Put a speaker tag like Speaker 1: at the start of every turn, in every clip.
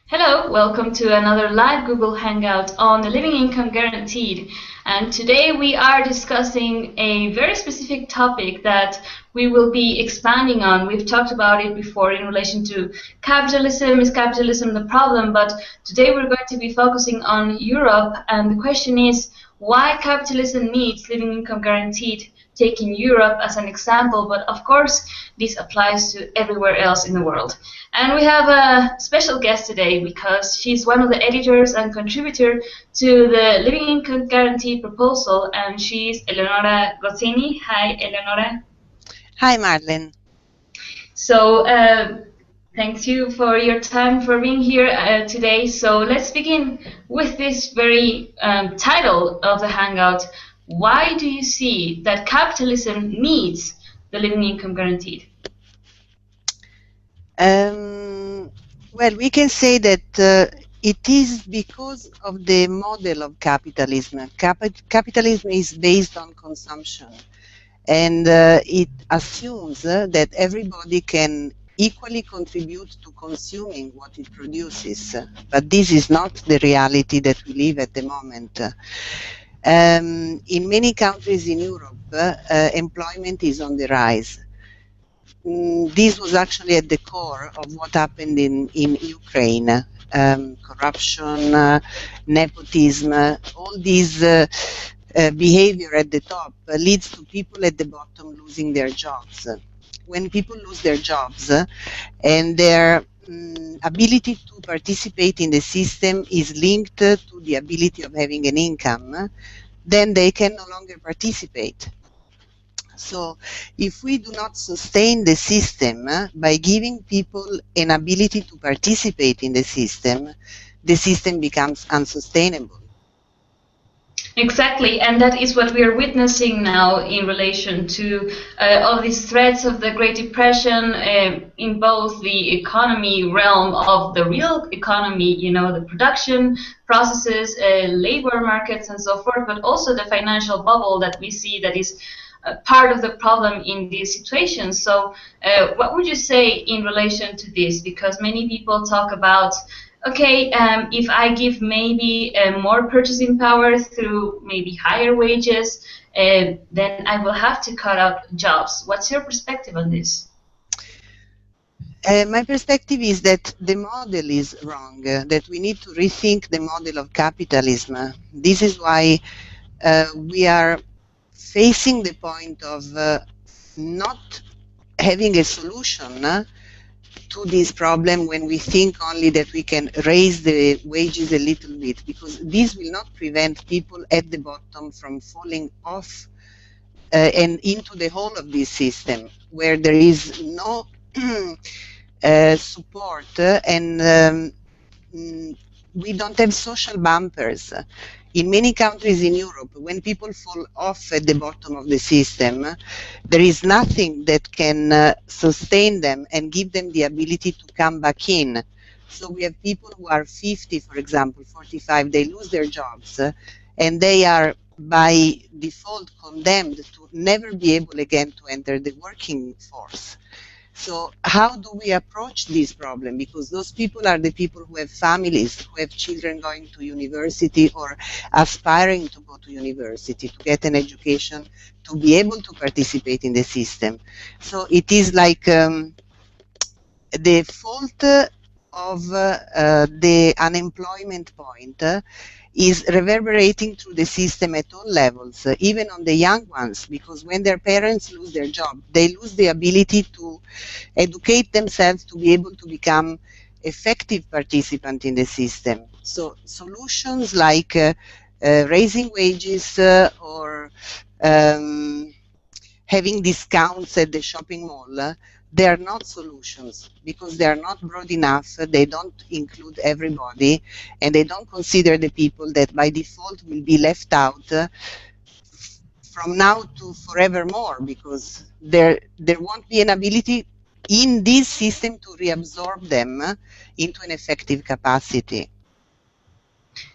Speaker 1: Hello, welcome to another live Google Hangout on the Living Income Guaranteed. And today we are discussing a very specific topic that we will be expanding on. We've talked about it before in relation to capitalism. Is capitalism the problem? But today we're going to be focusing on Europe, and the question is why capitalism needs living income guaranteed, taking Europe as an example, but of course this applies to everywhere else in the world. And we have a special guest today because she's one of the editors and contributor to the Living Income Guarantee proposal, and she's Eleonora Gozzini. Hi, Eleonora.
Speaker 2: Hi, Marlen.
Speaker 1: So, thank you for your time for being here today. So let's begin with this very title of the Hangout. Why do you see that capitalism needs the living income guaranteed?
Speaker 2: Well, we can say that it is because of the model of capitalism. Capitalism is based on consumption, and it assumes that everybody can equally contribute to consuming what it produces. But this is not the reality that we live at the moment. In many countries in Europe, employment is on the rise. This was actually at the core of what happened in Ukraine. Corruption, nepotism, all these behavior at the top leads to people at the bottom losing their jobs. When people lose their jobs and their ability to participate in the system is linked to the ability of having an income, then they can no longer participate. So if we do not sustain the system by giving people an ability to participate in the system becomes unsustainable.
Speaker 1: Exactly, and that is what we are witnessing now in relation to all these threats of the Great Depression in both the economy realm of the real economy, you know, the production processes, labor markets and so forth, but also the financial bubble that we see that is part of the problem in these situations. So what would you say in relation to this? Because many people talk about, okay, if I give maybe more purchasing power through maybe higher wages, then I will have to cut out jobs. What's your perspective on this?
Speaker 2: My perspective is that the model is wrong, that we need to rethink the model of capitalism. This is why we are facing the point of not having a solution to this problem when we think only that we can raise the wages a little bit, because this will not prevent people at the bottom from falling off and into the whole of this system where there is no support and we don't have social bumpers. In many countries in Europe, when people fall off at the bottom of the system, there is nothing that can sustain them and give them the ability to come back in. So we have people who are 50, for example, 45, they lose their jobs, and they are by default condemned to never be able again to enter the working force. So how do we approach this problem? Because those people are the people who have families, who have children going to university or aspiring to go to university, to get an education, to be able to participate in the system. So it is like the fault of the unemployment point is reverberating through the system at all levels, even on the young ones, because when their parents lose their job, they lose the ability to educate themselves to be able to become effective participants in the system. So solutions like raising wages or having discounts at the shopping mall, they are not solutions because they are not broad enough, they don't include everybody, and they don't consider the people that by default will be left out from now to forevermore, because there won't be an ability in this system to reabsorb them into an effective capacity.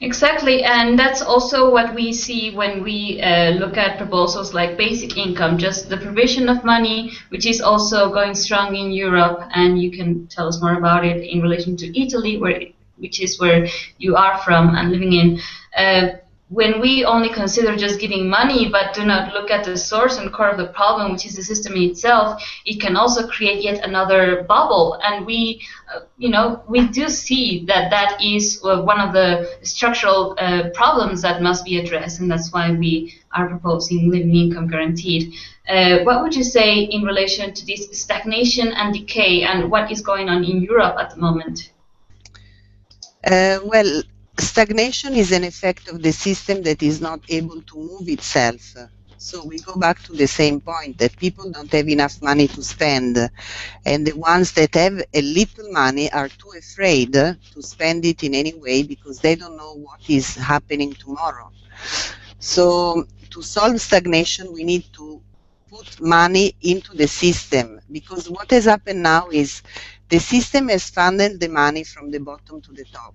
Speaker 1: Exactly, and that's also what we see when we look at proposals like basic income, just the provision of money, which is also going strong in Europe, and you can tell us more about it in relation to Italy, where which is where you are from and living in, when we only consider just giving money but do not look at the source and core of the problem, which is the system in itself, it can also create yet another bubble. And we do see that that is one of the structural problems that must be addressed, and that's why we are proposing living income guaranteed. What would you say in relation to this stagnation and decay, and what is going on in Europe at the moment?
Speaker 2: Well, stagnation is an effect of the system that is not able to move itself. So we go back to the same point, that people don't have enough money to spend, and the ones that have a little money are too afraid to spend it in any way because they don't know what is happening tomorrow. So to solve stagnation, we need to put money into the system, because what has happened now is the system has funneled the money from the bottom to the top,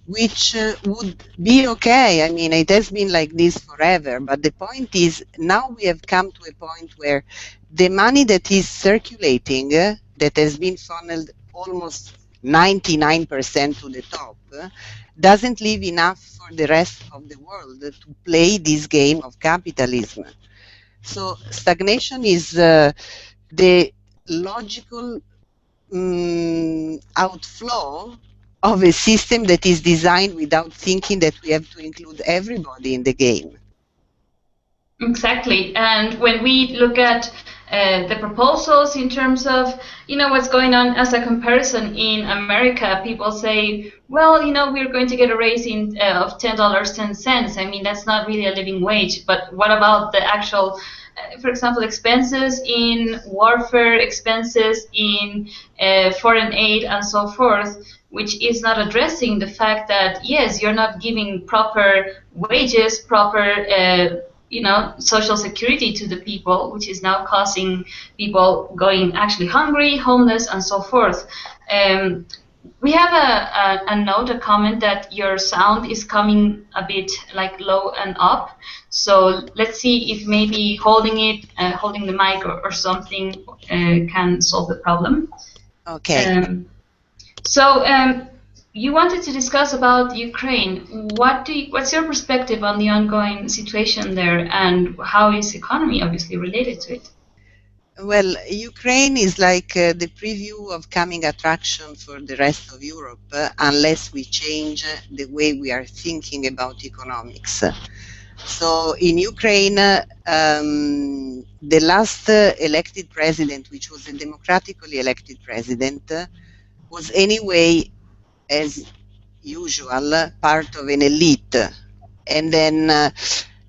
Speaker 2: which would be okay. I mean, it has been like this forever, but the point is now we have come to a point where the money that is circulating, that has been funneled almost 99% to the top, doesn't leave enough for the rest of the world to play this game of capitalism. So stagnation is the logical outflow of a system that is designed without thinking that we have to include everybody in the game.
Speaker 1: Exactly. And when we look at the proposals in terms of, what's going on as a comparison in America, people say, well, we're going to get a raise of $10.10. I mean, that's not really a living wage. But what about the actual, for example, expenses in warfare, expenses in foreign aid, and so forth, which is not addressing the fact that, yes, you're not giving proper wages, proper social security to the people, which is now causing people going actually hungry, homeless, and so forth. We have a note, a comment that your sound is coming a bit like low and up. So let's see if maybe holding the mic or something can solve the problem.
Speaker 2: Okay.
Speaker 1: You wanted to discuss about Ukraine. What's your perspective on the ongoing situation there, and how is economy obviously related to it?
Speaker 2: Well, Ukraine is like the preview of coming attraction for the rest of Europe, unless we change the way we are thinking about economics. So in Ukraine, the last elected president, which was a democratically elected president, was anyway, as usual, part of an elite. And then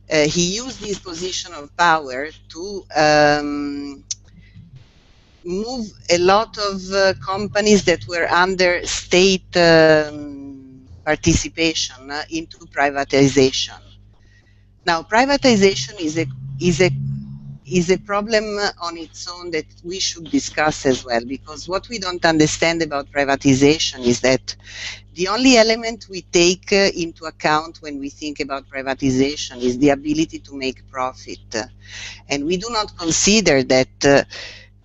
Speaker 2: he used his position of power to move a lot of companies that were under state participation into privatization. Now, privatization is a problem on its own that we should discuss as well, because what we don't understand about privatization is that the only element we take into account when we think about privatization is the ability to make profit. And we do not consider that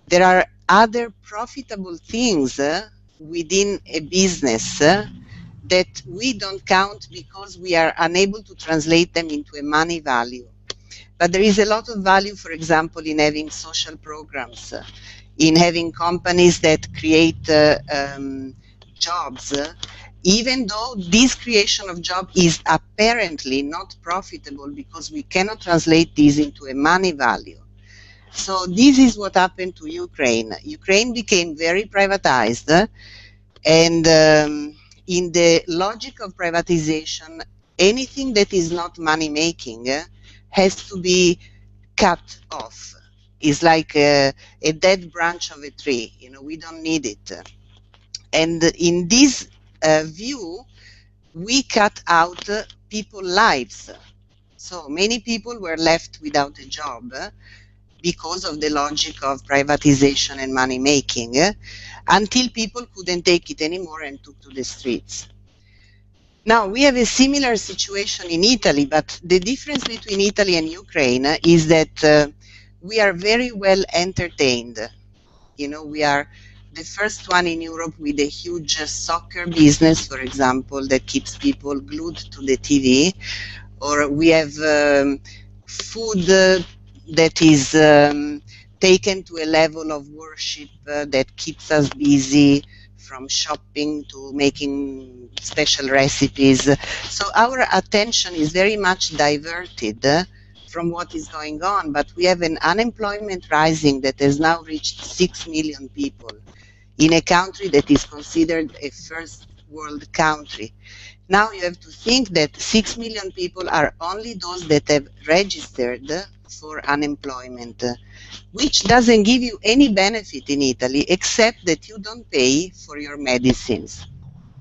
Speaker 2: there are other profitable things within a business that we don't count because we are unable to translate them into a money value. But there is a lot of value, for example, in having social programs, in having companies that create jobs, even though this creation of job is apparently not profitable because we cannot translate this into a money value. So this is what happened to Ukraine. Ukraine became very privatized, and in the logic of privatization, anything that is not money making has to be cut off. It's like a dead branch of a tree. We don't need it. And in this view, we cut out people's lives. So many people were left without a job because of the logic of privatization and money making, until people couldn't take it anymore and took to the streets. Now, we have a similar situation in Italy, but the difference between Italy and Ukraine is that we are very well entertained. the first one in Europe with a huge soccer business, for example, that keeps people glued to the TV. Or we have food that is taken to a level of worship that keeps us busy, from shopping to making special recipes. So our attention is very much diverted from what is going on, but we have an unemployment rising that has now reached 6 million people in a country that is considered a first world country. Now you have to think that 6 million people are only those that have registered for unemployment, which doesn't give you any benefit in Italy except that you don't pay for your medicines.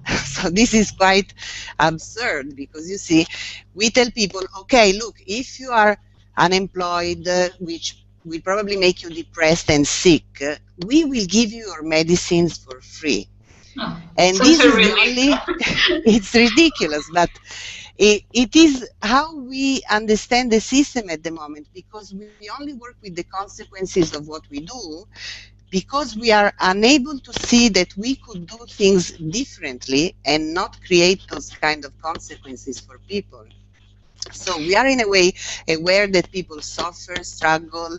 Speaker 2: So this is quite absurd, because you see, we tell people, okay, look, if you are unemployed, which will probably make you depressed and sick, we will give you your medicines for free.
Speaker 1: Oh,
Speaker 2: And this is the only, it's ridiculous, but it is how we understand the system at the moment, because we only work with the consequences of what we do, because we are unable to see that we could do things differently and not create those kind of consequences for people. So we are in a way aware that people suffer, struggle,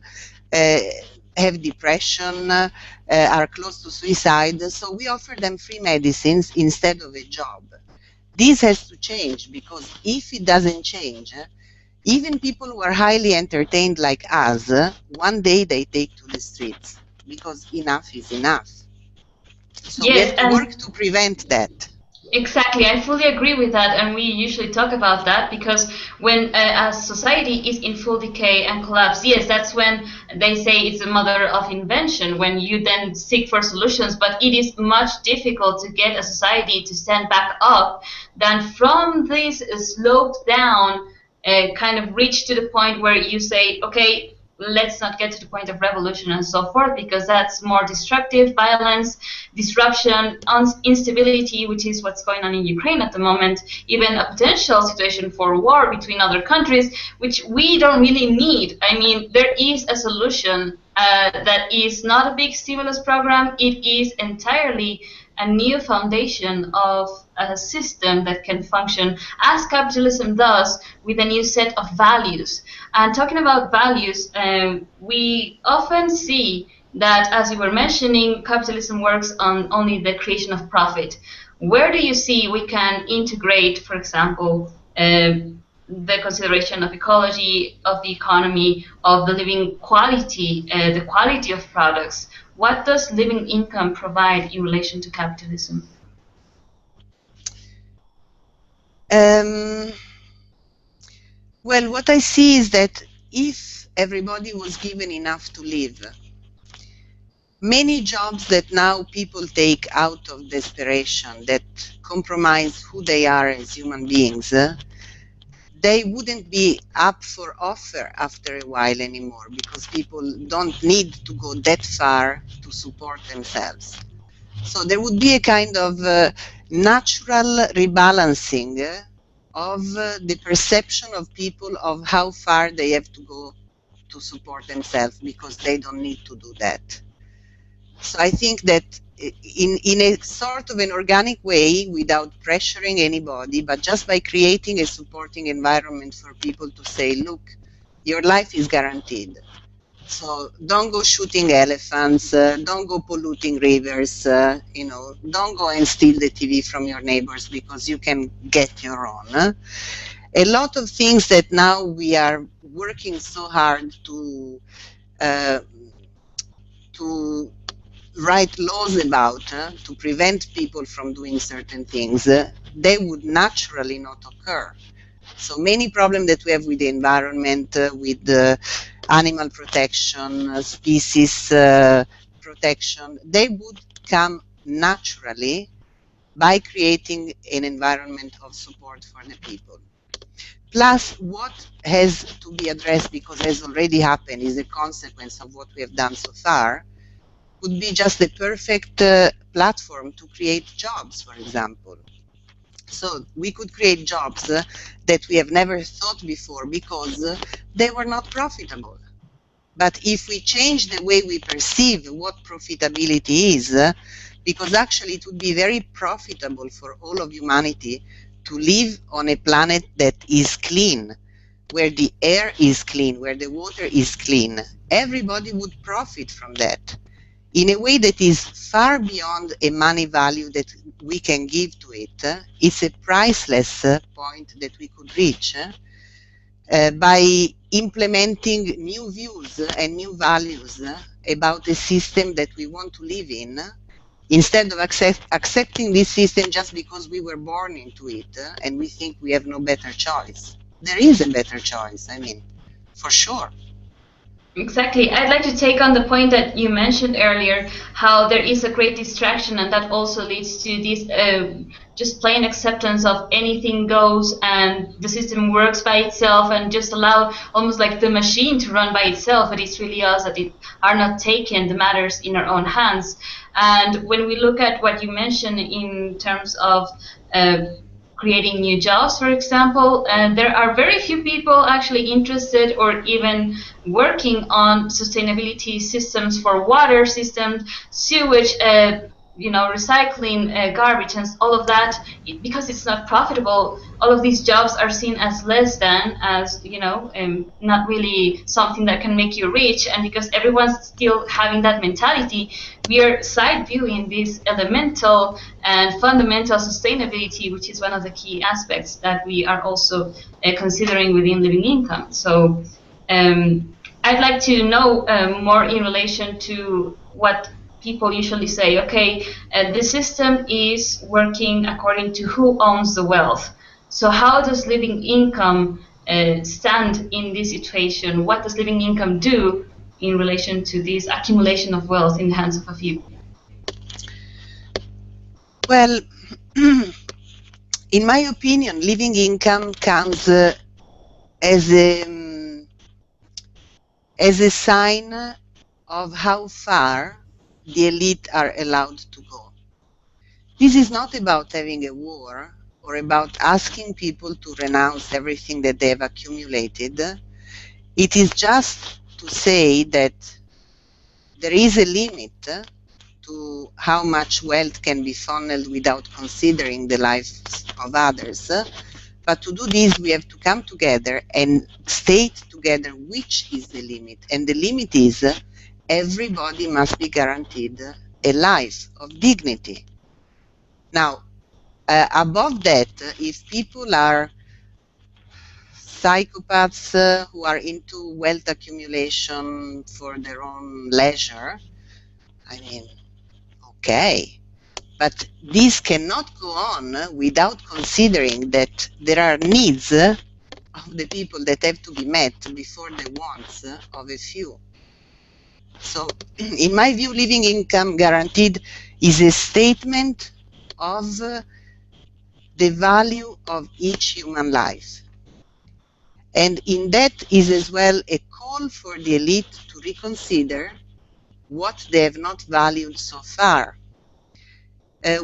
Speaker 2: have depression, are close to suicide, so we offer them free medicines instead of a job. This has to change, because if it doesn't change, even people who are highly entertained like us, one day they take to the streets, because enough is enough. So yes, we have to work to prevent that.
Speaker 1: Exactly, I fully agree with that, and we usually talk about that, because when a society is in full decay and collapse, yes, that's when they say it's the mother of invention, when you then seek for solutions, but it is much difficult to get a society to stand back up than from this sloped down kind of reach to the point where you say, okay, let's not get to the point of revolution and so forth, because that's more destructive, violence, disruption, instability, which is what's going on in Ukraine at the moment, even a potential situation for war between other countries, which we don't really need. I mean, there is a solution that is not a big stimulus program. It is entirely a new foundation of a system that can function as capitalism does, with a new set of values. And talking about values, we often see that, as you were mentioning, capitalism works on only the creation of profit. Where do you see we can integrate, for example, the consideration of ecology, of the economy, of the living quality, the quality of products? What does living income provide in relation to capitalism?
Speaker 2: Well, what I see is that if everybody was given enough to live, many jobs that now people take out of desperation, that compromise who they are as human beings, they wouldn't be up for offer after a while anymore, because people don't need to go that far to support themselves. So there would be a kind of natural rebalancing of the perception of people of how far they have to go to support themselves, because they don't need to do that. So I think that in a sort of an organic way, without pressuring anybody, but just by creating a supporting environment for people to say, look, your life is guaranteed. So don't go shooting elephants, don't go polluting rivers, don't go and steal the TV from your neighbors, because you can get your own. A lot of things that now we are working so hard to write laws about, to prevent people from doing certain things, they would naturally not occur. So many problems that we have with the environment, with the animal protection, species protection, they would come naturally by creating an environment of support for the people. Plus, what has to be addressed, because has already happened, is a consequence of what we have done so far, would be just the perfect platform to create jobs, for example. So we could create jobs that we have never thought before, because they were not profitable. But if we change the way we perceive what profitability is, because actually it would be very profitable for all of humanity to live on a planet that is clean, where the air is clean, where the water is clean. Everybody would profit from that in a way that is far beyond a money value that we can give to it. It's a priceless point that we could reach by implementing new views and new values about a system that we want to live in, instead of accepting this system just because we were born into it and we think we have no better choice. There is a better choice, I mean, for sure.
Speaker 1: Exactly. I'd like to take on the point that you mentioned earlier, how there is a great distraction, and that also leads to this just plain acceptance of anything goes and the system works by itself, and just allow almost like the machine to run by itself, but it's really us that are not taking the matters in our own hands. And when we look at what you mentioned in terms of creating new jobs, for example, there are very few people actually interested or even working on sustainability systems for water systems, sewage, recycling, garbage, and all of that. Because it's not profitable, all of these jobs are seen as less than, as not really something that can make you rich. And because everyone's still having that mentality, we are side viewing this elemental and fundamental sustainability, which is one of the key aspects that we are also considering within living income. So I'd like to know more in relation to what people usually say. Okay, the system is working according to who owns the wealth. So how does living income stand in this situation? What does living income do in relation to this accumulation of wealth in the hands of a few?
Speaker 2: Well, in my opinion, living income comes as a sign of how far the elite are allowed to go. This is not about having a war or about asking people to renounce everything that they have accumulated. It is just to say that there is a limit to how much wealth can be funneled without considering the lives of others. But to do this, we have to come together and state together which is the limit. And the limit is everybody must be guaranteed a life of dignity. Now, above that, if people are psychopaths who are into wealth accumulation for their own leisure, I mean, okay. But this cannot go on without considering that there are needs of the people that have to be met before the wants of a few. So, in my view, living income guaranteed is a statement of the value of each human life. And in that is as well a call for the elite to reconsider what they have not valued so far.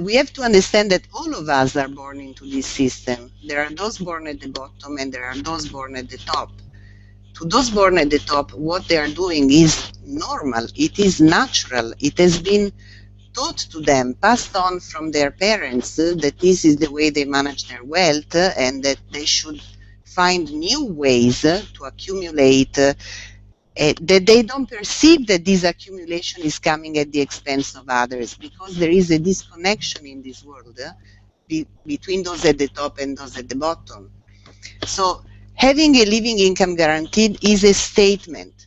Speaker 2: We have to understand that all of us are born into this system. There are those born at the bottom and there are those born at the top. To those born at the top, what they are doing is normal. It is natural. It has been taught to them, passed on from their parents, that this is the way they manage their wealth and that they should find new ways to accumulate, that they don't perceive that this accumulation is coming at the expense of others, because there is a disconnection in this world between those at the top and those at the bottom. So having a living income guaranteed is a statement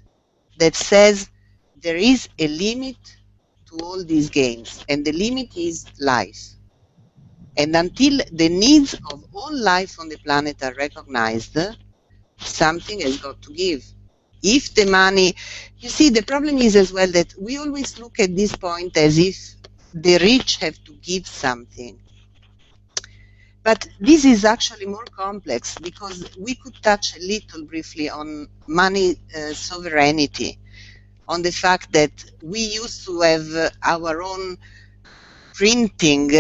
Speaker 2: that says there is a limit to all these games, and the limit is life. And until the needs of all life on the planet are recognized, something has got to give. If the money, you see, the problem is as well that we always look at this point as if the rich have to give something. But this is actually more complex, because we could touch a little briefly on money sovereignty, on the fact that we used to have our own printing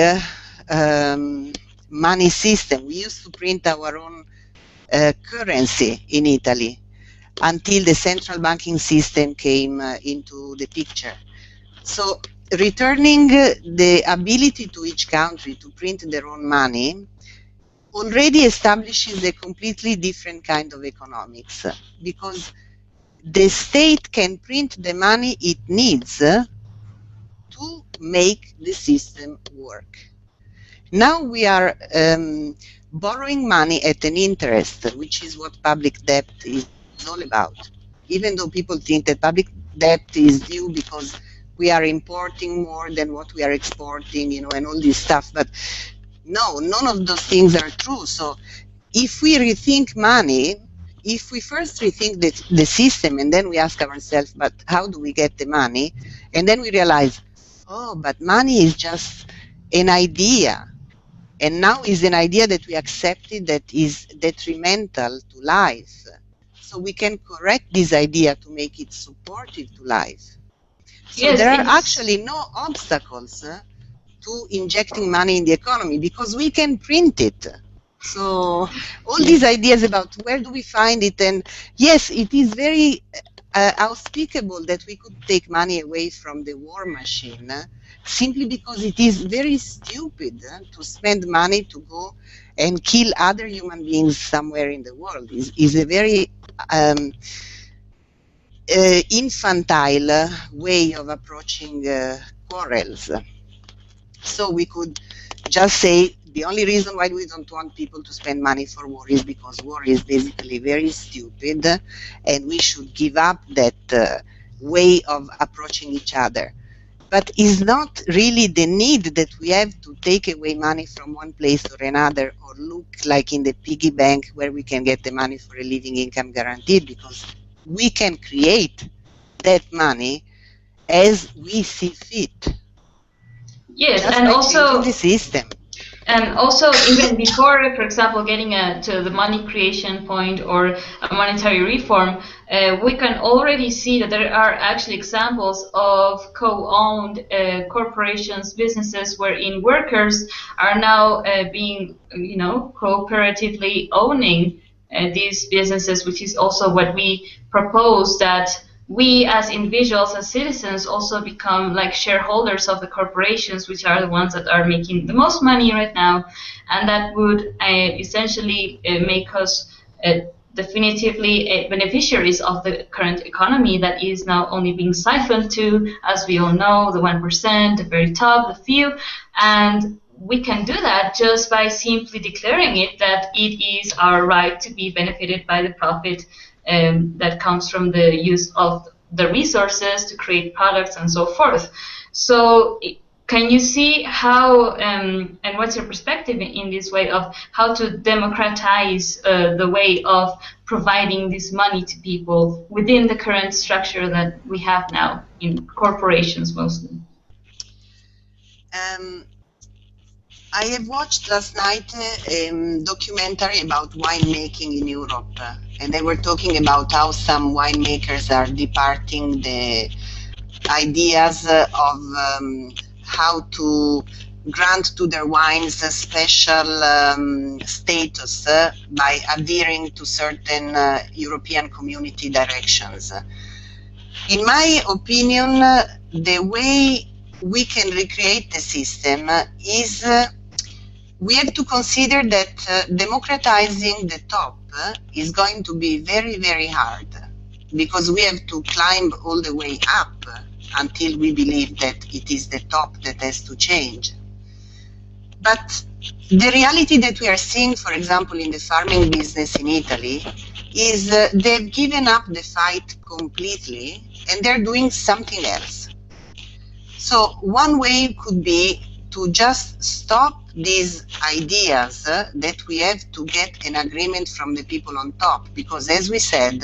Speaker 2: money system. We used to print our own currency in Italy. until the central banking system came into the picture. So returning the ability to each country to print their own money already establishes a completely different kind of economics, because the state can print the money it needs to make the system work. Now we are borrowing money at an interest, which is what public debt is all about. Even though people think that public debt is due because we are importing more than what we are exporting, and all this stuff, but no, none of those things are true. So if we rethink money, if we first rethink the system and then we ask ourselves, but how do we get the money? And then we realize, oh, but money is just an idea. And now is an idea that we accepted that is detrimental to life. So we can correct this idea to make it supportive to life. So
Speaker 1: Yes,
Speaker 2: there are actually no obstacles to injecting money in the economy because we can print it. So all these ideas about where do we find it, and yes, it is very unspeakable that we could take money away from the war machine simply because it is very stupid to spend money to go and kill other human beings somewhere in the world. Is a very infantile way of approaching quarrels. So we could just say the only reason why we don't want people to spend money for war is because war is basically very stupid and we should give up that way of approaching each other. But it's not really the need that we have to take away money from one place or another or look like in the piggy bank where we can get the money for a living income guaranteed, because we can create that money as we see fit.
Speaker 1: yes,
Speaker 2: Just
Speaker 1: and
Speaker 2: by
Speaker 1: also
Speaker 2: changing the system.
Speaker 1: And also, even before, for example, getting to the money creation point or a monetary reform, we can already see that there are actually examples of co-owned corporations, businesses, wherein workers are now being, cooperatively owning these businesses, which is also what we propose, that we as individuals, as citizens, also become like shareholders of the corporations, which are the ones that are making the most money right now, and that would essentially make us definitively beneficiaries of the current economy that is now only being siphoned to, as we all know, the 1%, the very top, the few, and we can do that just by simply declaring it that it is our right to be benefited by the profit that comes from the use of the resources to create products and so forth. So can you see how, and what's your perspective in this way of how to democratize the way of providing this money to people within the current structure that we have now in corporations mostly?
Speaker 2: I have watched last night a documentary about winemaking in Europe, and they were talking about how some winemakers are departing the ideas of how to grant to their wines a special status by adhering to certain European community directions. In my opinion, the way we can recreate the system is we have to consider that democratizing the top is going to be very, very hard, because we have to climb all the way up until we believe that it is the top that has to change. But the reality that we are seeing, for example, in the farming business in Italy, is they've given up the fight completely and they're doing something else. So one way could be to just stop these ideas that we have to get an agreement from the people on top, because as we said,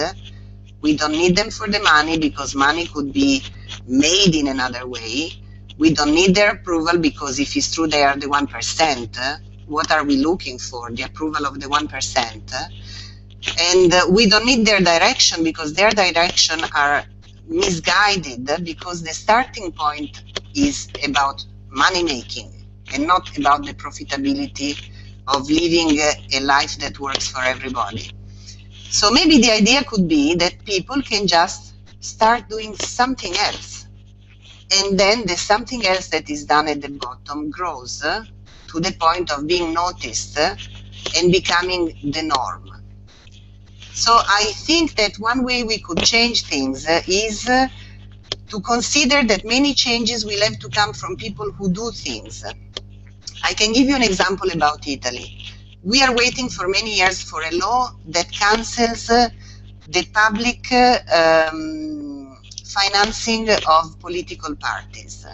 Speaker 2: we don't need them for the money because money could be made in another way. We don't need their approval because if it's true they are the 1%, what are we looking for? The approval of the 1%. And we don't need their direction because their direction are misguided, because the starting point is about money making and not about the profitability of living a life that works for everybody. So maybe the idea could be that people can just start doing something else. And then the something else that is done at the bottom grows to the point of being noticed and becoming the norm. So I think that one way we could change things is to consider that many changes will have to come from people who do things. I can give you an example about Italy. We are waiting for many years for a law that cancels the public financing of political parties.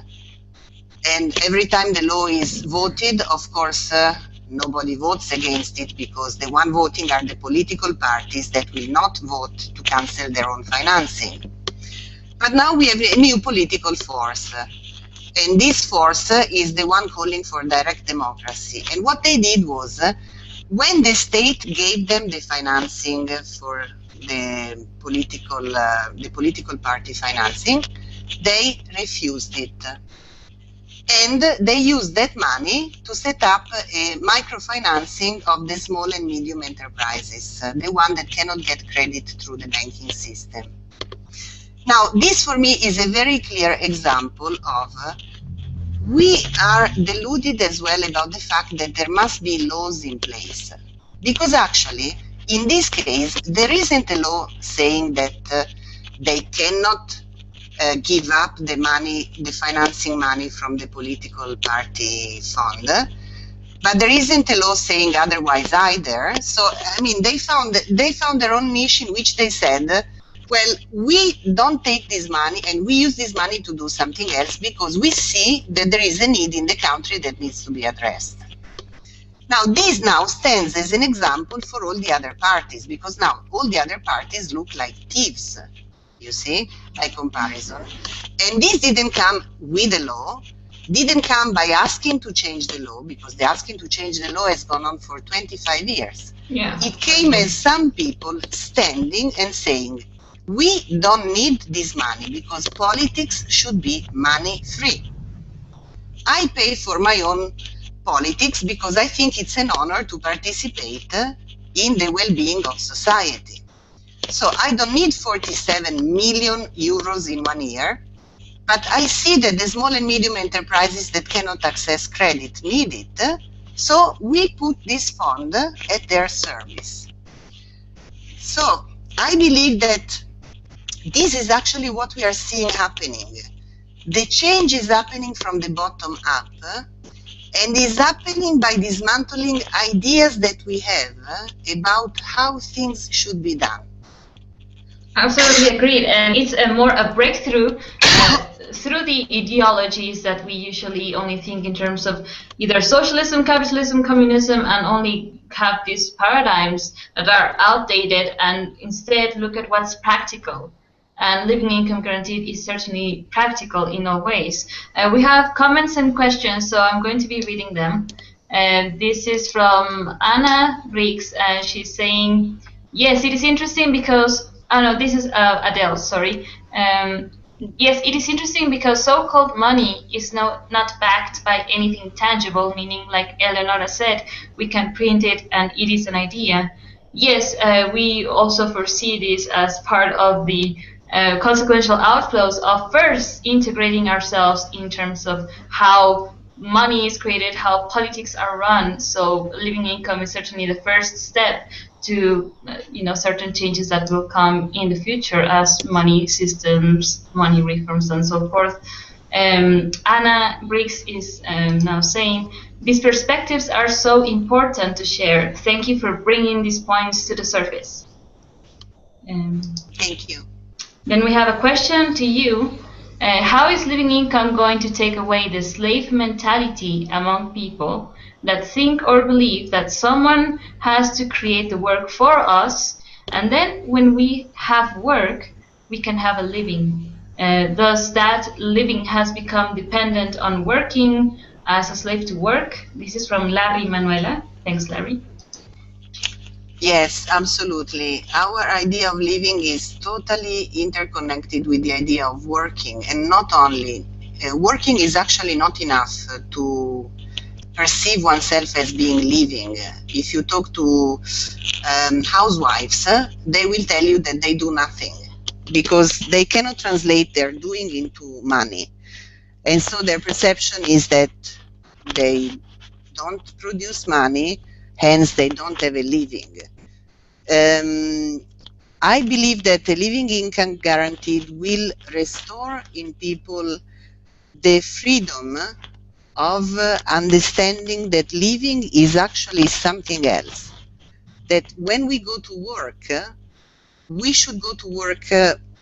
Speaker 2: And every time the law is voted, of course, nobody votes against it because the one voting are the political parties that will not vote to cancel their own financing. But now we have a new political force. And this force is the one calling for direct democracy. And what they did was, when the state gave them the financing for the political party financing, they refused it. And they used that money to set up a microfinancing of the small and medium enterprises, the one that cannot get credit through the banking system. Now, this for me is a very clear example of we are deluded as well about the fact that there must be laws in place. Because actually, in this case, there isn't a law saying that they cannot give up the money, the financing money from the political party fund. But there isn't a law saying otherwise either. So, I mean, they found their own niche in which they said, well, we don't take this money and we use this money to do something else because we see that there is a need in the country that needs to be addressed. Now, this now stands as an example for all the other parties, because now all the other parties look like thieves, you see, by comparison. And this didn't come with a law, didn't come by asking to change the law, because the asking to change the law has gone on for 25 years.
Speaker 1: Yeah.
Speaker 2: It came as some people standing and saying, we don't need this money because politics should be money free. I pay for my own politics because I think it's an honor to participate in the well-being of society. So I don't need 47 million euros in 1 year, but I see that the small and medium enterprises that cannot access credit need it, so we put this fund at their service. So I believe that this is actually what we are seeing happening. The change is happening from the bottom up and is happening by dismantling ideas that we have about how things should be done.
Speaker 1: Absolutely agreed, and it's more a breakthrough through the ideologies that we usually only think in terms of either socialism, capitalism, communism, and only have these paradigms that are outdated, and instead look at what's practical. And living income guaranteed is certainly practical in all ways. We have comments and questions, so I'm going to be reading them. This is from Anna Briggs, and she's saying, yes, it is interesting because, oh no, this is Adele, sorry. Yes, it is interesting because so-called money is not backed by anything tangible, meaning, like Eleonora said, we can print it and it is an idea. Yes, we also foresee this as part of the consequential outflows of first integrating ourselves in terms of how money is created, how politics are run. So living income is certainly the first step to certain changes that will come in the future as money systems, money reforms, and so forth. Anna Briggs is now saying, these perspectives are so important to share. Thank you for bringing these points to the surface.
Speaker 2: Thank you.
Speaker 1: Then we have a question to you. How is living income going to take away the slave mentality among people that think or believe that someone has to create the work for us, and then when we have work, we can have a living? Thus, that living has become dependent on working as a slave to work. This is from Larry Manuela. Thanks, Larry.
Speaker 2: Yes, absolutely. Our idea of living is totally interconnected with the idea of working, and not only. Working is actually not enough to perceive oneself as being living. If you talk to housewives, they will tell you that they do nothing because they cannot translate their doing into money. And so their perception is that they don't produce money, hence they don't have a living. I believe that a living income guaranteed will restore in people the freedom of understanding that living is actually something else. That when we go to work, we should go to work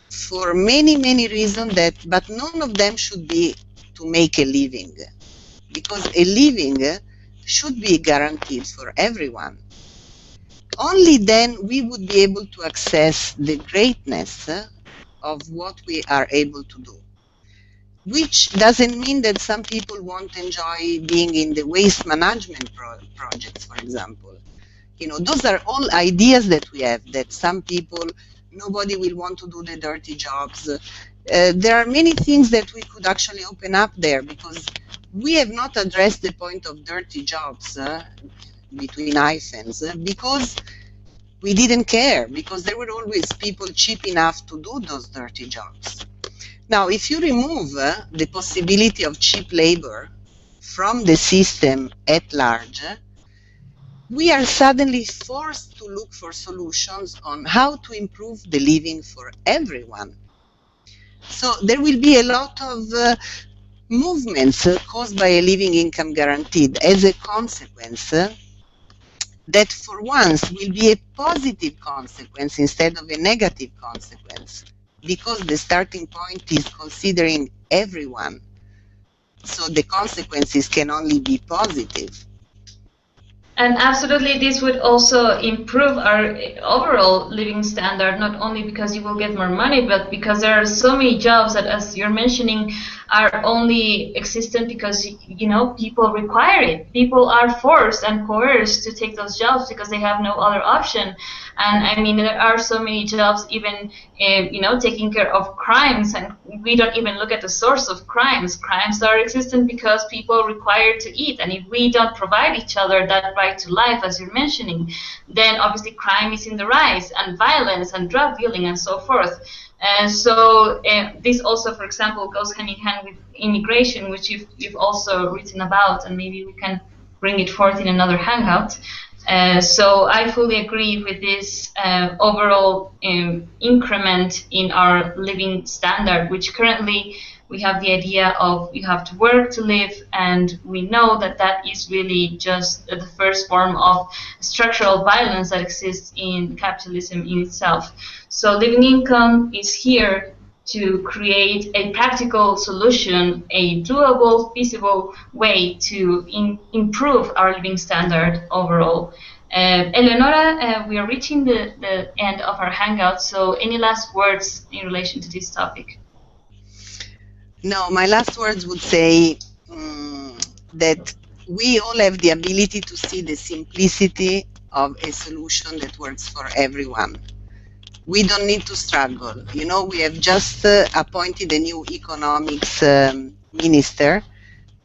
Speaker 2: for many, many reasons, but none of them should be to make a living. Because a living should be guaranteed for everyone. Only then we would be able to access the greatness of what we are able to do. Which doesn't mean that some people won't enjoy being in the waste management projects, for example. You know, those are all ideas that we have, that some people, nobody will want to do the dirty jobs. There are many things that we could actually open up there, because we have not addressed the point of dirty jobs between hyphens, because we didn't care, because there were always people cheap enough to do those dirty jobs. Now, if you remove the possibility of cheap labor from the system at large, we are suddenly forced to look for solutions on how to improve the living for everyone. So there will be a lot of movements caused by a living income guaranteed as a consequence that for once will be a positive consequence instead of a negative consequence, because the starting point is considering everyone. So the consequences can only be positive.
Speaker 1: And absolutely, this would also improve our overall living standard, not only because you will get more money, but because there are so many jobs that, as you're mentioning, are only existent because, you know, people require it. People are forced and coerced to take those jobs because they have no other option. And I mean, there are so many jobs, even, you know, taking care of crimes, and we don't even look at the source of crimes. Crimes are existent because people require to eat, and if we don't provide each other that right to life, as you're mentioning, then obviously crime is in the rise, and violence and drug dealing and so forth. And so this also, for example, goes hand in hand with immigration, which you've also written about, and maybe we can bring it forth in another hangout. So I fully agree with this overall increment in our living standard, which currently we have the idea of you have to work to live, and we know that that is really just the first form of structural violence that exists in capitalism in itself. So living income is here to create a practical solution, a doable, feasible way to improve our living standard overall. Eleonora, we are reaching the end of our hangout, so any last words in relation to this topic?
Speaker 2: No, my last words would say that we all have the ability to see the simplicity of a solution that works for everyone. We don't need to struggle. You know, we have just appointed a new economics minister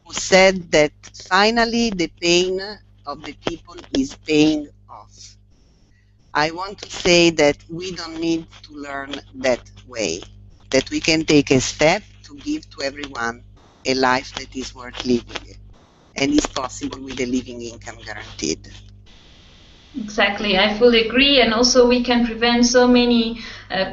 Speaker 2: who said that finally the pain of the people is paying off. I want to say that we don't need to learn that way, that we can take a step to give to everyone a life that is worth living, and is possible with a living income guaranteed.
Speaker 1: Exactly, I fully agree, and also we can prevent so many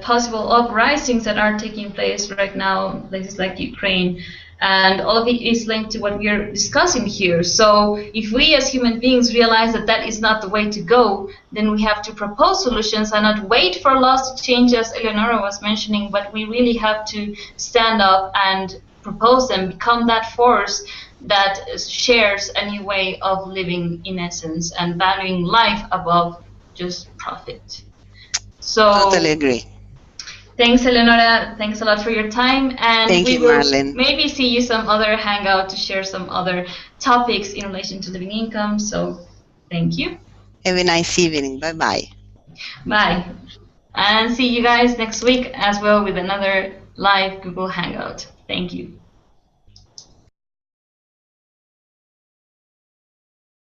Speaker 1: possible uprisings that are taking place right now, places like Ukraine, and all of it is linked to what we are discussing here. So if we as human beings realize that that is not the way to go, then we have to propose solutions and not wait for laws to change, as Eleonora was mentioning, but we really have to stand up and propose them, become that force that shares a new way of living in essence and valuing life above just profit. So
Speaker 2: totally agree.
Speaker 1: Thanks, Eleonora. Thanks a lot for your time, and
Speaker 2: Thank you,
Speaker 1: will
Speaker 2: Marlen.
Speaker 1: maybe see you some other hangout to share some other topics in relation to living income. So thank you.
Speaker 2: Have a nice evening. Bye-bye.
Speaker 1: Bye. And see you guys next week as well with another live Google Hangout. Thank you.